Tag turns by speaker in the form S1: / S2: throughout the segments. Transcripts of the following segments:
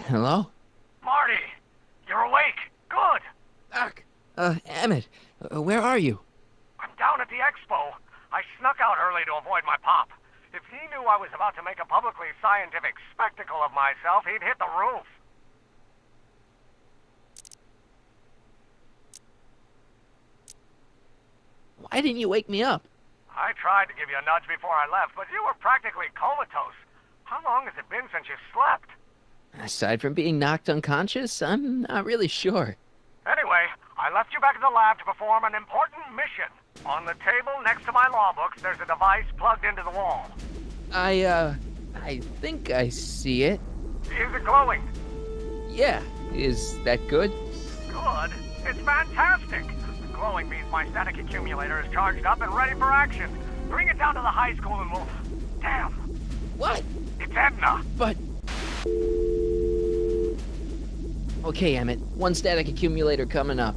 S1: Hello?
S2: Marty! You're awake! Good!
S1: Doc! Emmett, where are you?
S2: I'm down at the expo. I snuck out early to avoid my pop. If he knew I was about to make a publicly scientific spectacle of myself, he'd hit the roof.
S1: Why didn't you wake me up?
S2: I tried to give you a nudge before I left, but you were practically comatose. How long has it been since you slept?
S1: Aside from being knocked unconscious, I'm not really sure.
S2: Anyway, I left you back at the lab to perform an important mission. On the table next to my law books, there's a device plugged into the wall.
S1: I think I see it.
S2: Is it glowing?
S1: Yeah, is that good?
S2: Good? It's fantastic! Glowing means my static accumulator is charged up and ready for action. Bring it down to the high school and we'll... Damn!
S1: What?
S2: It's Edna!
S1: But... Okay, Emmett. One static accumulator coming up.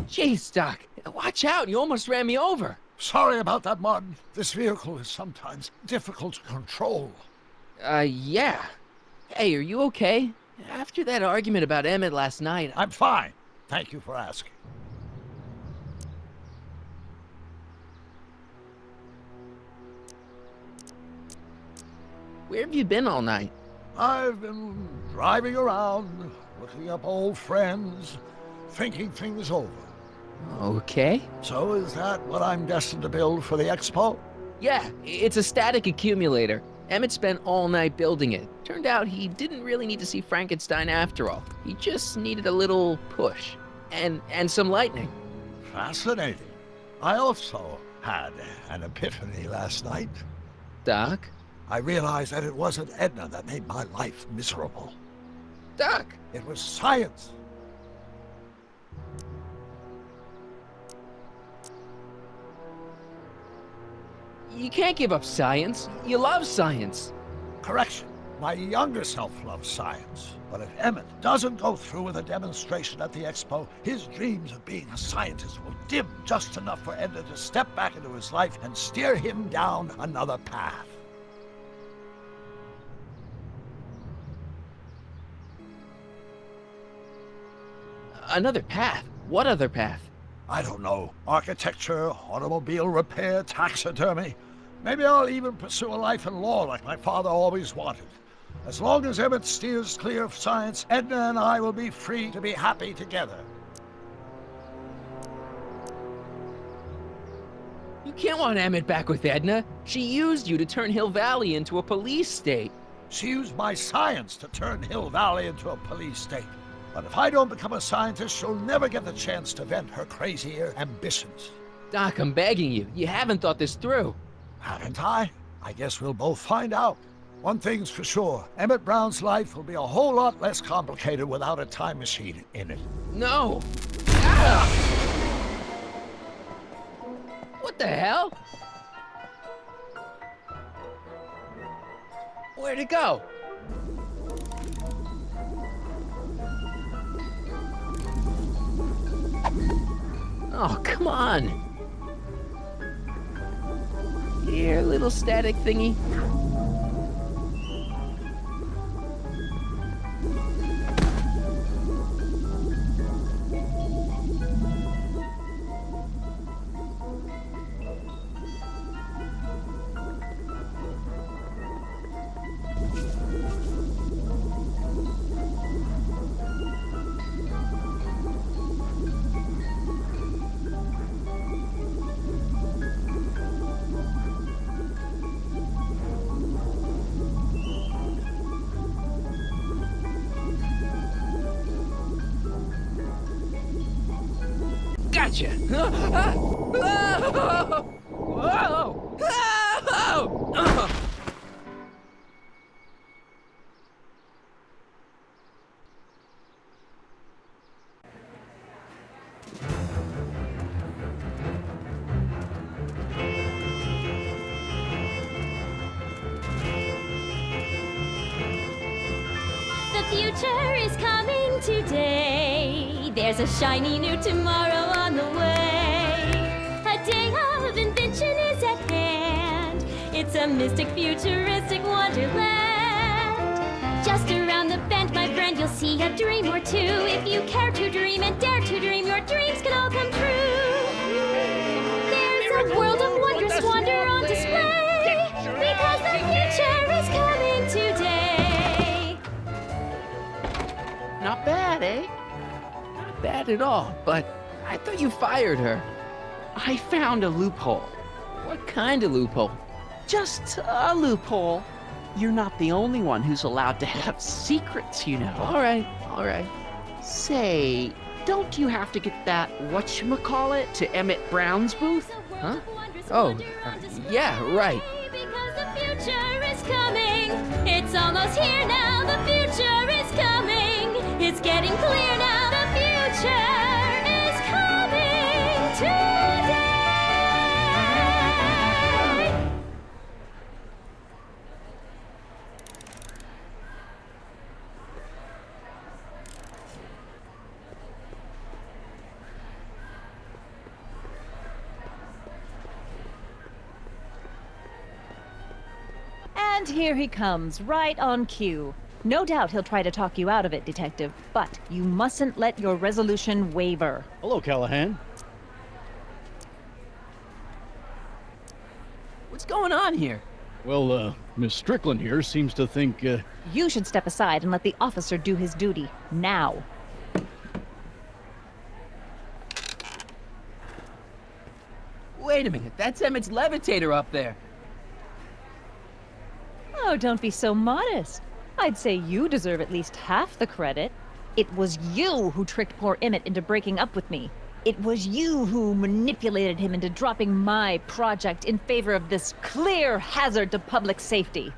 S1: Jeez, Doc. Watch out. You almost ran me over.
S3: Sorry about that, Martin. This vehicle is sometimes difficult to control.
S1: Yeah. Hey, are you okay? After that argument about Emmett last night...
S3: I'm fine. Thank you for asking.
S1: Where have you been all night?
S3: I've been driving around, looking up old friends, thinking things over.
S1: Okay.
S3: So is that what I'm destined to build for the expo?
S1: Yeah, it's a static accumulator. Emmett spent all night building it. Turned out he didn't really need to see Frankenstein after all. He just needed a little push. And some lightning.
S3: Fascinating. I also had an epiphany last night.
S1: Doc?
S3: I realized that it wasn't Edna that made my life miserable.
S1: Doc!
S3: It was science.
S1: You can't give up science. You love science.
S3: Correction. My younger self loves science. But if Emmett doesn't go through with a demonstration at the expo, his dreams of being a scientist will dim just enough for Edna to step back into his life and steer him down another path.
S1: Another path? What other path?
S3: I don't know. Architecture, automobile repair, taxidermy. Maybe I'll even pursue a life in law like my father always wanted. As long as Emmett steers clear of science, Edna and I will be free to be happy together.
S1: You can't want Emmett back with Edna. She used you to turn Hill Valley into a police state.
S3: She used my science to turn Hill Valley into a police state. But if I don't become a scientist, she'll never get the chance to vent her crazier ambitions.
S1: Doc, I'm begging you. You haven't thought this through.
S3: Haven't I? I guess we'll both find out. One thing's for sure, Emmett Brown's life will be a whole lot less complicated without a time machine in it.
S1: No! Ah! What the hell? Where'd it go? Oh, come on. Here, little static thingy. Gotcha!
S4: future is coming today. There's a shiny new tomorrow on the way. A day of invention is at hand. It's a mystic, futuristic wonderland. Just around the bend, my friend, you'll see a dream or two. If you care to dream and dare to dream, your dreams can all come true. There's a world of wondrous wonder on display, because the future is coming today.
S1: Not bad, eh? Not bad at all, but I thought you fired her. I found a loophole. What kind of loophole?
S5: Just a loophole. You're not the only one who's allowed to have secrets, you know.
S1: All right.
S5: Say, don't you have to get that whatchamacallit to Emmett Brown's booth?
S1: Huh? Oh, yeah, right.
S4: Because the future is coming. It's almost here now. The future is coming. It's getting clear now. The future is coming today.
S6: And here he comes, right on cue. No doubt he'll try to talk you out of it, Detective, but you mustn't let your resolution waver.
S7: Hello, Callahan.
S1: What's going on here?
S7: Well, Miss Strickland here seems to think,
S6: You should step aside and let the officer do his duty, now.
S1: Wait a minute, that's Emmett's levitator up there.
S6: Oh, don't be so modest. I'd say you deserve at least half the credit. It was you who tricked poor Emmett into breaking up with me. It was you who manipulated him into dropping my project in favor of this clear hazard to public safety.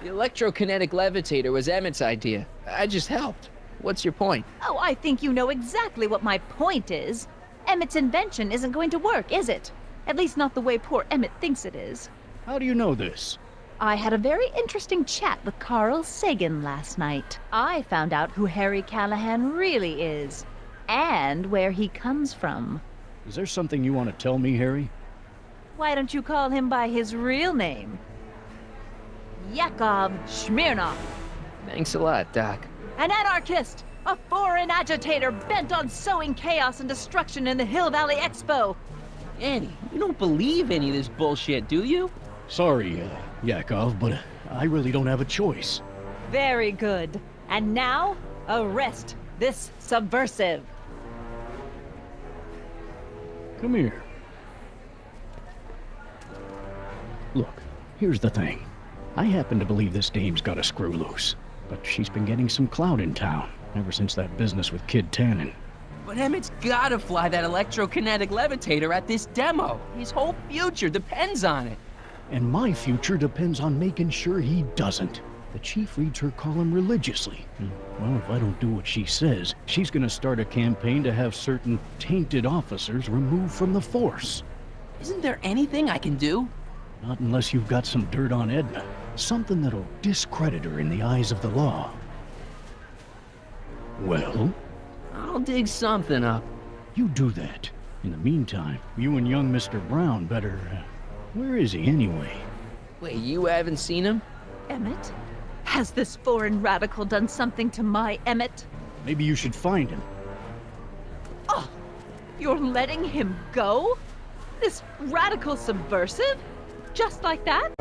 S1: The electrokinetic levitator was Emmett's idea. I just helped. What's your point?
S6: Oh, I think you know exactly what my point is. Emmett's invention isn't going to work, is it? At least not the way poor Emmett thinks it is.
S7: how do you know this?
S6: I had a very interesting chat with Carl Sagan last night. I found out who Harry Callahan really is, and where he comes from.
S7: Is there something you want to tell me, Harry?
S6: Why don't you call him by his real name? Yakov Smirnov.
S1: Thanks a lot, Doc.
S6: An anarchist! A foreign agitator bent on sowing chaos and destruction in the Hill Valley Expo!
S1: Annie, you don't believe any of this bullshit, do you?
S7: Sorry, Yakov, but I really don't have a choice.
S6: Very good. And now, arrest this subversive.
S7: Come here. Look, here's the thing. I happen to believe this dame's got a screw loose, but she's been getting some clout in town ever since that business with Kid Tannen.
S1: But Emmett's gotta fly that electrokinetic levitator at this demo. His whole future depends on it.
S7: And my future depends on making sure he doesn't. The chief reads her column religiously. Well, if I don't do what she says, she's gonna start a campaign to have certain tainted officers removed from the force.
S1: Isn't there anything I can do?
S7: Not unless you've got some dirt on Edna. Something that'll discredit her in the eyes of the law. Well?
S1: I'll dig something up.
S7: You do that. In the meantime, you and young Mr. Brown better... where is he anyway?
S1: Wait, you haven't seen him?
S6: Emmett? Has this foreign radical done something to my Emmett?
S7: Maybe you should find him.
S6: Oh, you're letting him go? This radical subversive? Just like that?